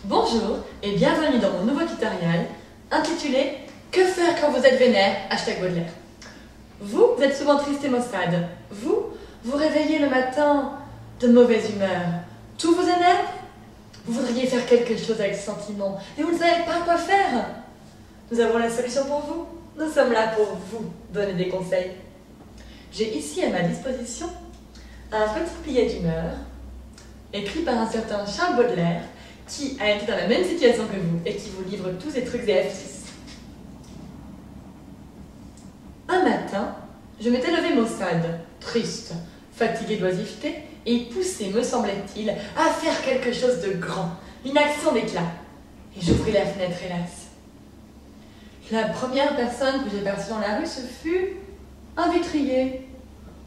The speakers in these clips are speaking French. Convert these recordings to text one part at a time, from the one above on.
Bonjour et bienvenue dans mon nouveau tutoriel intitulé Que faire quand vous êtes vénère? Baudelaire. Vous êtes souvent triste et maussade. Vous réveillez le matin de mauvaise humeur. Tout vous énerve? Vous voudriez faire quelque chose avec ce sentiment et vous ne savez pas quoi faire. Nous avons la solution pour vous. Nous sommes là pour vous donner des conseils. J'ai ici à ma disposition un petit billet d'humeur écrit par un certain Charles Baudelaire qui a été dans la même situation que vous et qui vous livre tous ces trucs et astuces. Un matin, je m'étais levée maussade, triste, fatiguée d'oisiveté et poussée, me semblait-il, à faire quelque chose de grand, une action d'éclat. Et j'ouvris la fenêtre, hélas. La première personne que j'ai perçue dans la rue, ce fut un vitrier,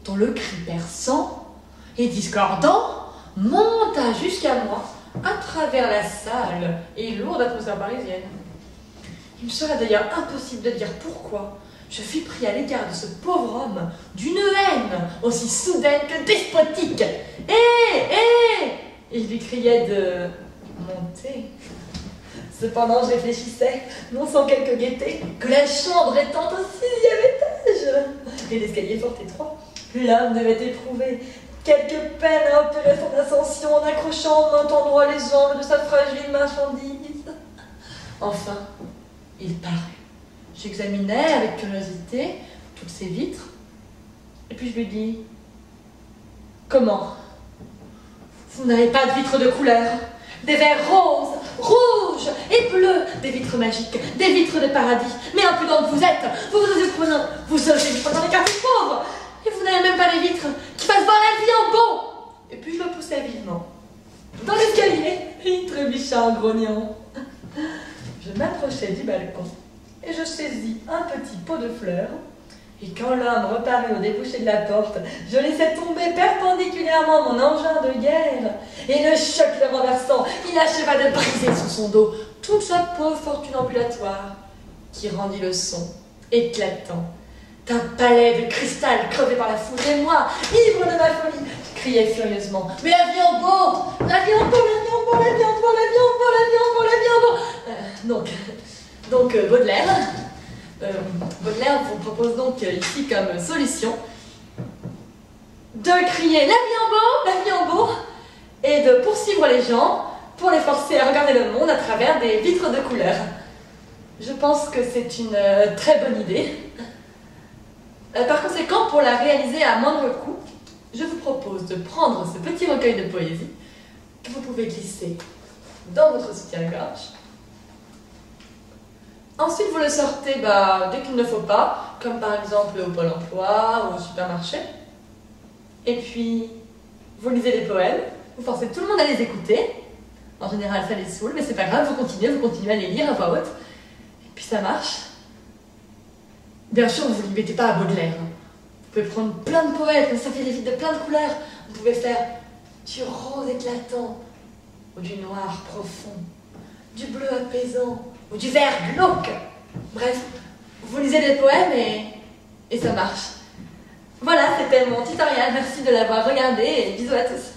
dont le cri perçant et discordant monta jusqu'à moi à travers la sale et lourde atmosphère parisienne. Il me serait d'ailleurs impossible de dire pourquoi je fus pris à l'égard de ce pauvre homme d'une haine aussi soudaine que despotique. Et je lui criais de monter. Cependant, je réfléchissais, non sans quelque gaieté, que la chambre étant au 6e étage et l'escalier fort étroit, l'homme devait éprouver quelque peine à opérer son ascension en accrochant en main endroit les angles de sa fragile marchandise. Enfin, il parut. J'examinais avec curiosité toutes ces vitres, et puis je lui dis « Comment? Vous n'avez pas de vitres de couleur? Des verres roses, rouges et bleus, des vitres magiques, des vitres de paradis. Mais impudente vous êtes, vous osez prendre dans les quartiers pauvres, et vous n'avez même pas les vitres qui fassent voir la vie en beau. » Et puis je le poussai vivement dans l'escalier, il trébucha en grognant. Je m'approchai du balcon et je saisis un petit pot de fleurs. Et quand l'homme reparut au débouché de la porte, je laissai tomber perpendiculairement mon engin de guerre. Et le choc le renversant, il acheva de briser sous son dos toute sa pauvre fortune ambulatoire, qui rendit le son éclatant d'un palais de cristal crevé par la foudre. Et moi, ivre de ma folie, je criais furieusement « Mais la vie en beau! La vie en beau! La vie en beau! La vie en beau! La vie en beau! La vie en beau! La vie en beau !» Donc Baudelaire vous propose donc ici comme solution de crier la vie en beau, et de poursuivre les gens pour les forcer à regarder le monde à travers des vitres de couleur. Je pense que c'est une très bonne idée. Par conséquent, pour la réaliser à moindre coût, je vous propose de prendre ce petit recueil de poésie que vous pouvez glisser dans votre soutien-gorge. Ensuite, vous le sortez dès qu'il ne faut pas, comme par exemple au Pôle emploi ou au supermarché. Et puis, vous lisez les poèmes, vous forcez tout le monde à les écouter. En général, ça les saoule, mais c'est pas grave, vous continuez à les lire à voix haute. Et puis ça marche. Bien sûr, vous ne les mettez pas à Baudelaire. Vous pouvez prendre plein de poètes, comme ça fait des vitres de plein de couleurs. Vous pouvez faire du rose éclatant, ou du noir profond, du bleu apaisant, ou du vert glauque. Bref, vous lisez des poèmes et ça marche. Voilà, c'était mon tutoriel. Merci de l'avoir regardé et bisous à tous.